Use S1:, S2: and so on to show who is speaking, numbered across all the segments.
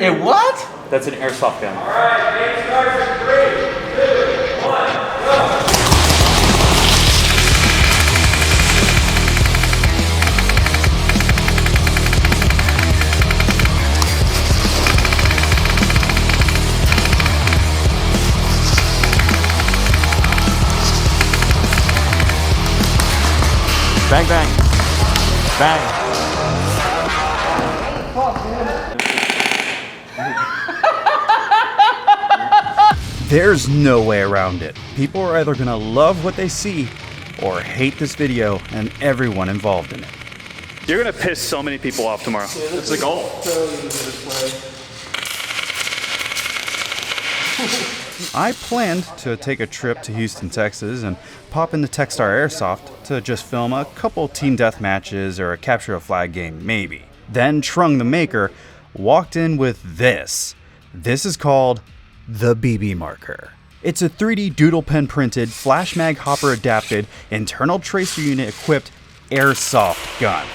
S1: A what?
S2: That's an airsoft gun.
S3: All right, game starts in 3, 2, 1, go.
S2: Bang, bang. Bang.
S4: There's no way around it. People are either gonna love what they see or hate this video and everyone involved in it.
S2: You're gonna piss so many people off tomorrow.
S1: That's the goal.
S4: I planned to take a trip to Houston, Texas and pop into TechStar Airsoft to just film a couple team death matches or a capture a flag game, maybe. Then Trung, the maker, walked in with this. This is called the BB Marker. It's a 3D doodle pen printed, flash mag hopper adapted, internal tracer unit equipped airsoft gun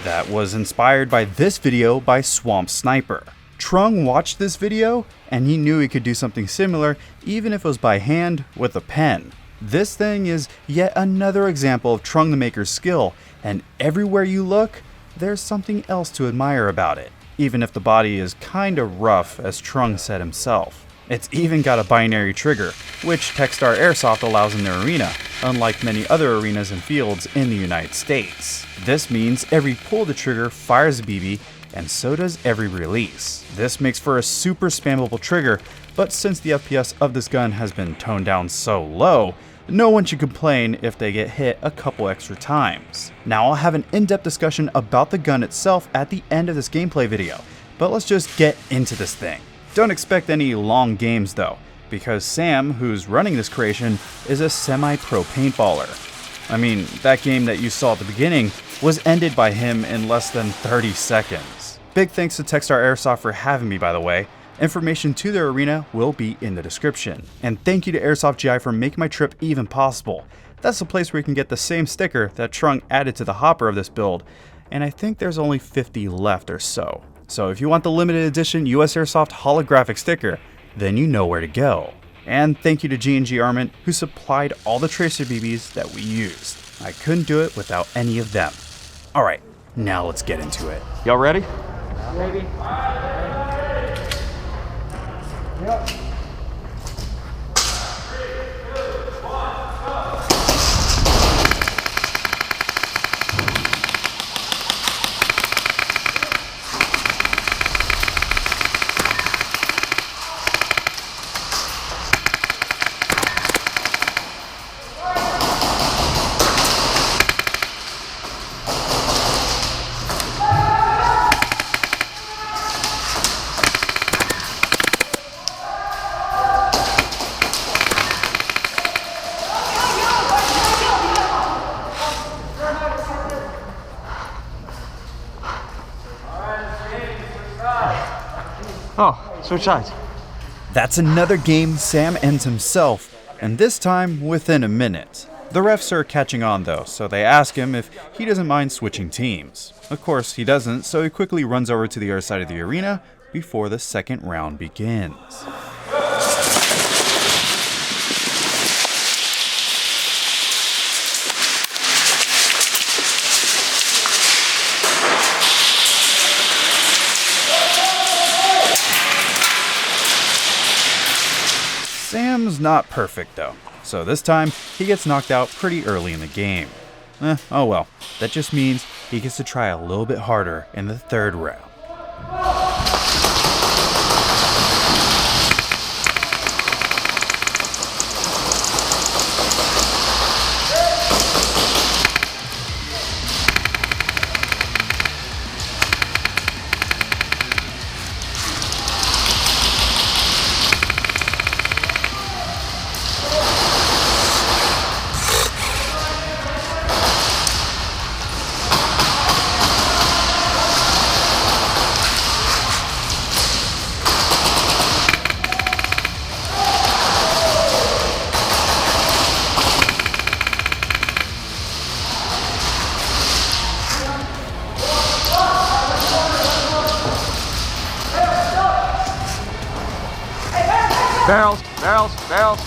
S4: that was inspired by this video by Swamp Sniper. Trung watched this video and he knew he could do something similar even if it was by hand with a pen. This thing is yet another example of Trung the Maker's skill, and everywhere you look, there's something else to admire about it, even if the body is kinda rough, as Trung said himself. It's even got a binary trigger, which TechStar Airsoft allows in their arena, unlike many other arenas and fields in the United States. This means every pull of the trigger fires a BB, and so does every release. This makes for a super spammable trigger, but since the FPS of this gun has been toned down so low, no one should complain if they get hit a couple extra times. Now I'll have an in-depth discussion about the gun itself at the end of this gameplay video, but let's just get into this thing. Don't expect any long games though, because Sam, who's running this creation, is a semi-pro paintballer. I mean, that game that you saw at the beginning was ended by him in less than 30 seconds. Big thanks to TechStar Airsoft for having me, by the way. Information to their arena will be in the description. And thank you to Airsoft GI for making my trip even possible. That's the place where you can get the same sticker that Trung added to the hopper of this build, and I think there's only 50 left or so. So if you want the limited edition USAirsoft holographic sticker, then you know where to go. And thank you to G&G Armament, who supplied all the tracer BBs that we used. I couldn't do it without any of them. Alright, now let's get into it.
S2: Y'all ready?
S1: Maybe. Yep.
S2: Oh, switch sides.
S4: That's another game Sam ends himself, and this time within a minute. The refs are catching on though, so they ask him if he doesn't mind switching teams. Of course he doesn't, so he quickly runs over to the other side of the arena before the second round begins. Sam's not perfect though, so this time he gets knocked out pretty early in the game. Oh well, that just means he gets to try a little bit harder in the third round.
S1: Barrels, barrels, barrels.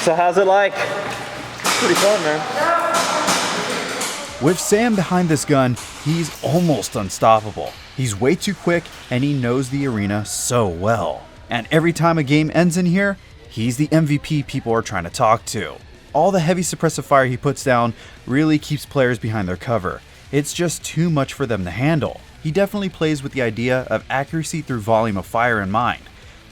S1: So how's it like? Pretty fun, man.
S4: With Sam behind this gun, he's almost unstoppable. He's way too quick and he knows the arena so well. And every time a game ends in here, he's the MVP people are trying to talk to. All the heavy suppressive fire he puts down really keeps players behind their cover. It's just too much for them to handle. He definitely plays with the idea of accuracy through volume of fire in mind.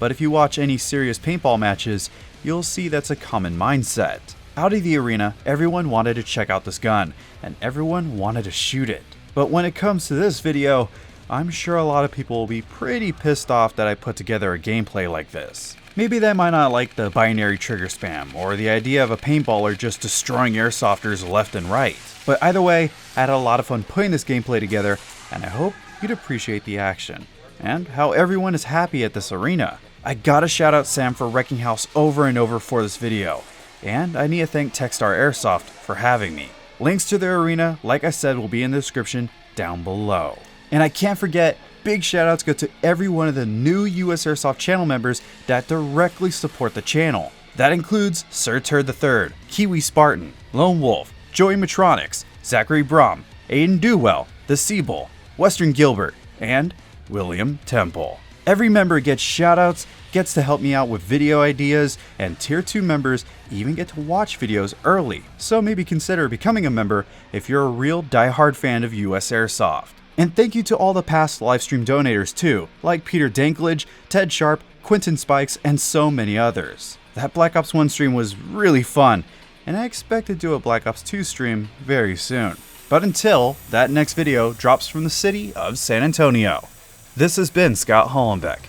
S4: But if you watch any serious paintball matches, you'll see that's a common mindset. Out of the arena, everyone wanted to check out this gun, and everyone wanted to shoot it. But when it comes to this video, I'm sure a lot of people will be pretty pissed off that I put together a gameplay like this. Maybe they might not like the binary trigger spam, or the idea of a paintballer just destroying airsofters left and right. But either way, I had a lot of fun putting this gameplay together, and I hope you'd appreciate the action, and how everyone is happy at this arena. I gotta shout out Sam for wrecking house over and over for this video, and I need to thank TechStar Airsoft for having me. Links to their arena, like I said, will be in the description down below. And I can't forget, big shout outs go to every one of the new USAirsoft channel members that directly support the channel. That includes Sir Turd III, Kiwi Spartan, Lone Wolf, Joey Matronics, Zachary Brom, Aiden Dewell, The Seabull, Western Gilbert, and William Temple. Every member gets shoutouts, gets to help me out with video ideas, and Tier 2 members even get to watch videos early, so maybe consider becoming a member if you're a real diehard fan of USAirsoft. And thank you to all the past livestream donators too, like Peter Danklage, Ted Sharp, Quentin Spikes, and so many others. That Black Ops 1 stream was really fun, and I expect to do a Black Ops 2 stream very soon. But until that next video drops from the city of San Antonio. This has been Scott Hollenbeck,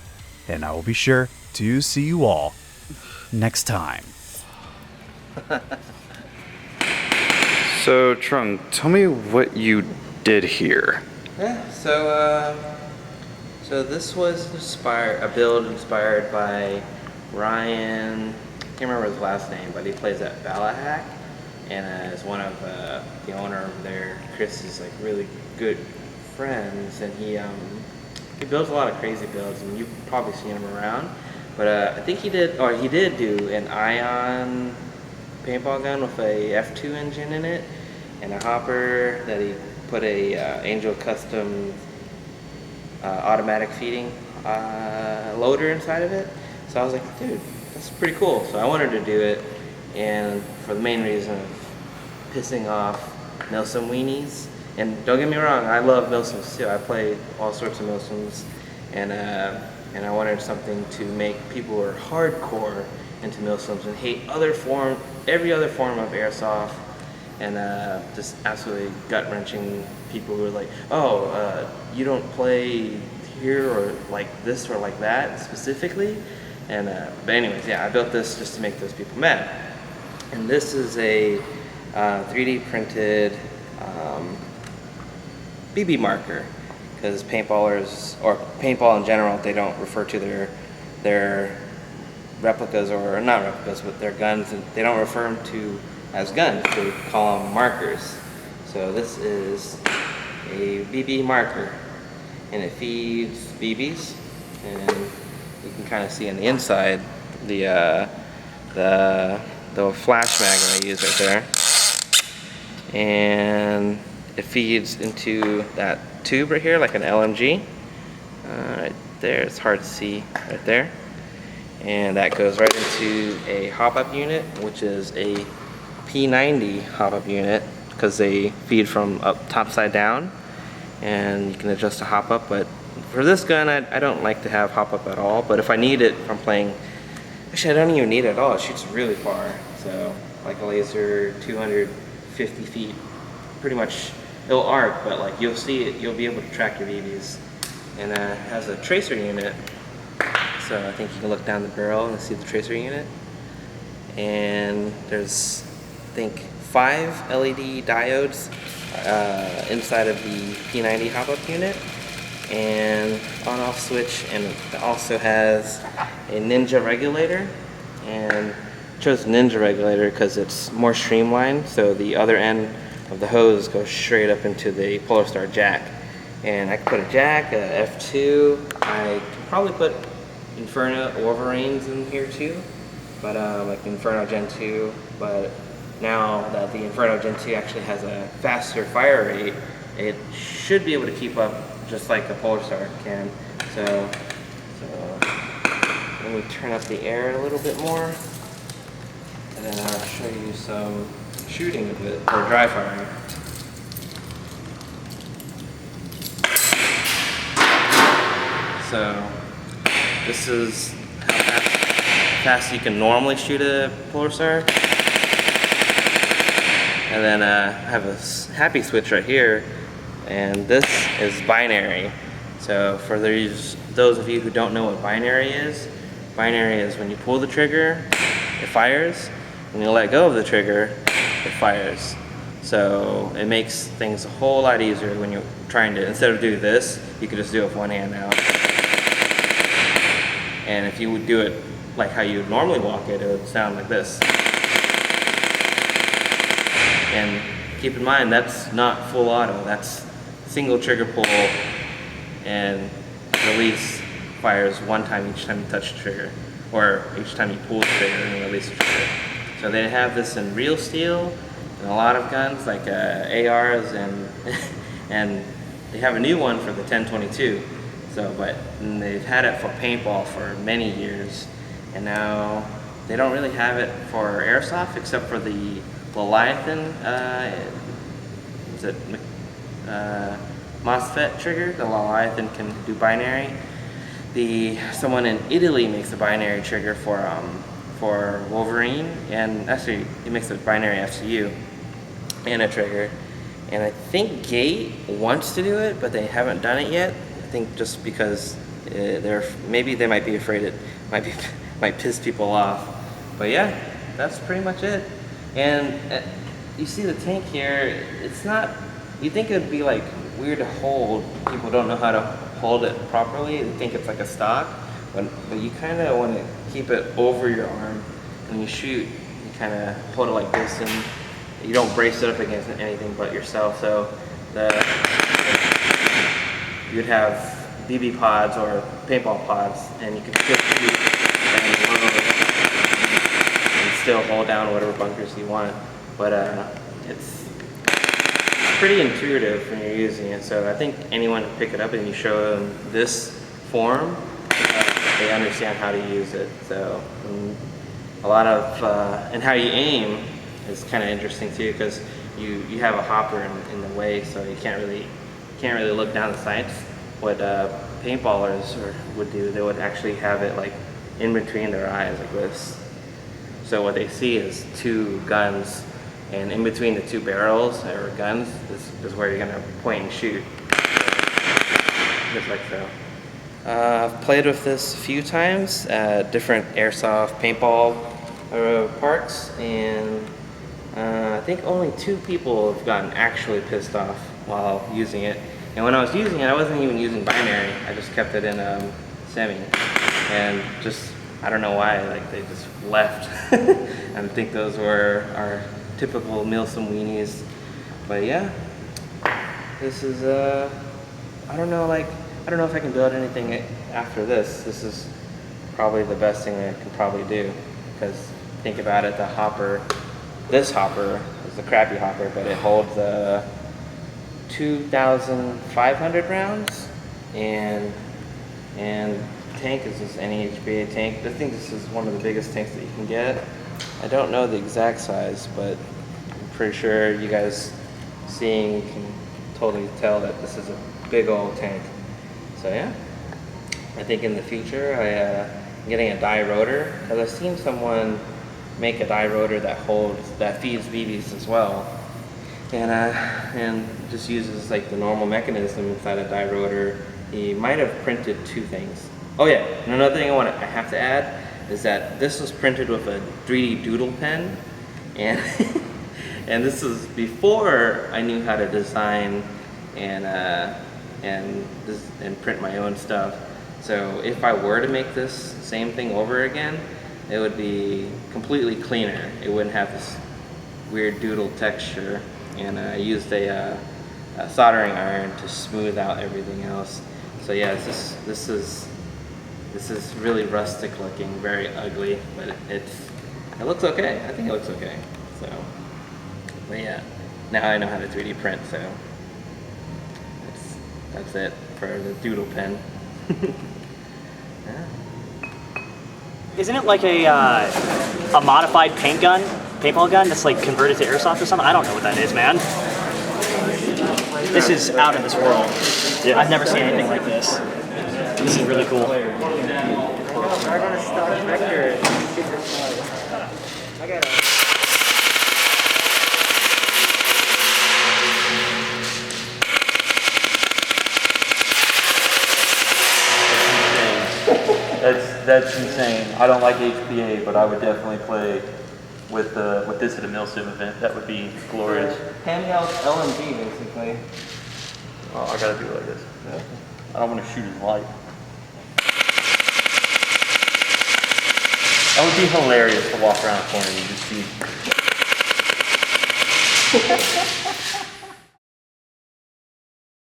S4: and I will be sure to see you all next time.
S2: So, Trung, tell me what you did here.
S5: Yeah, so this was a build inspired by Ryan, I can't remember his last name, but he plays at Ballahack, and is one of the owner over there. Chris is like really good friends, and he builds a lot of crazy builds, and you've probably seen him around. But I think he did do an ion paintball gun with a F2 engine in it, and a hopper that he put a Angel Custom automatic feeding loader inside of it. So I was like, dude, that's pretty cool. So I wanted to do it, and for the main reason of pissing off Milsim weenies. And don't get me wrong, I love Milsims too. I play all sorts of Milsims, and I wanted something to make people who are hardcore into Milsims and hate every other form of airsoft, and just absolutely gut-wrenching people who are like, oh, you don't play here or like this or like that specifically. And but anyways, yeah, I built this just to make those people mad. And this is a 3D printed BB marker, because paintballers, or paintball in general, they don't refer to their replicas, or not replicas, but their guns, and they don't refer them to as guns, they call them markers. So this is a BB marker, and it feeds BBs, and you can kind of see on the inside the flash mag that I use right there, and it feeds into that tube right here like an LMG. Right there, it's hard to see right there, and that goes right into a hop-up unit, which is a P90 hop-up unit because they feed from up top side down, and you can adjust the hop-up. But for this gun, I don't like to have hop-up at all, but if I need it, if I'm playing, actually I don't even need it at all. It shoots really far, so like a laser 250 feet, pretty much it'll arc, but like you'll see it, you'll be able to track your BBs. And it has a tracer unit, so I think you can look down the barrel and see the tracer unit. And there's, I think, 5 LED diodes inside of the P90 hop-up unit, and on-off switch, and it also has a Ninja regulator. And I chose Ninja regulator because it's more streamlined, so the other end of the hose goes straight up into the Polar Star jack. And I can put a jack, a F2. I can probably put Inferno Wolverines in here too, but like Inferno Gen 2. But now that the Inferno Gen 2 actually has a faster fire rate, it should be able to keep up just like a Polar Star can. So let me turn up the air a little bit more, and then I'll show you some shooting of it, or dry firing. So this is how fast you can normally shoot a Polar Star. And then I have a happy switch right here, and this is binary. So for those of you who don't know what binary is when you pull the trigger, it fires. When you let go of the trigger, it fires. So it makes things a whole lot easier when you're trying to, instead of doing this, you can just do it with one hand now. And if you would do it like how you would normally walk it, it would sound like this. And keep in mind, that's not full auto. That's single trigger pull, and release fires one time each time you touch the trigger, or each time you pull the trigger and release the trigger. So they have this in real steel and a lot of guns like ARs, and they have a new one for the 1022. So, but they've had it for paintball for many years, and now they don't really have it for airsoft except for the Leviathan, is it MOSFET trigger? The Leviathan can do binary. Someone in Italy makes a binary trigger for Wolverine, and actually it makes a binary FCU and a trigger. And I think Gate wants to do it, but they haven't done it yet. I think just because maybe they might be afraid it might piss people off. But yeah, that's pretty much it. And you see the tank here, it's not, you think it would be like weird to hold. People don't know how to hold it properly. They think it's like a stock, but you kind of want to keep it over your arm. When you shoot, you kind of hold it like this, and you don't brace it up against anything but yourself. So you'd have BB pods or paintball pods, and you can still shoot and still hold down whatever bunkers you want. But it's pretty intuitive when you're using it. So I think anyone can pick it up and you show them this form, they understand how to use it. So a lot of and how you aim is kind of interesting too, because you have a hopper in the way, so you can't really look down the sights. What paintballers would do, they would actually have it like in between their eyes like this. So what they see is two guns, and in between the two barrels or guns is where you're gonna point and shoot. Just like so. I've played with this a few times at different airsoft paintball parks, and I think only 2 people have gotten actually pissed off while using it. And when I was using it, I wasn't even using binary. I just kept it in semi, and just I don't know why, like they just left. I think those were our typical Milsom weenies. But yeah, this is I don't know if I can build anything after this. This is probably the best thing I can probably do. Because think about it, this hopper is the crappy hopper, but it holds 2,500 rounds, and tank is just any HPA tank. I think this is one of the biggest tanks that you can get. I don't know the exact size, but I'm pretty sure you guys seeing can totally tell that this is a big old tank. So yeah, I think in the future I'm getting a die rotor, because I've seen someone make a die rotor that feeds BBs as well, and just uses like the normal mechanism inside a die rotor. He might have printed two things. Oh yeah, and another thing I have to add is that this was printed with a 3D doodle pen, and and this is before I knew how to design and print my own stuff. So if I were to make this same thing over again, it would be completely cleaner. It wouldn't have this weird doodle texture, and I used a soldering iron to smooth out everything else. So yeah, this is really rustic looking, very ugly, but it looks okay. I think it looks okay. So, but yeah, now I know how to 3D print, so that's it for the doodle pen. Yeah.
S6: Isn't it like a modified paintball gun that's like converted to airsoft or something? I don't know what that is, man. This is out of this world. Yeah. I've never seen anything like this. This is really cool.
S1: That's insane. I don't like HPA, but I would definitely play with this at a MilSim event. That would be glorious.
S5: Handheld LMG, basically.
S1: Oh, I gotta do it like this. Yeah. I don't want to shoot his light. That would be hilarious to walk around a corner and you just see.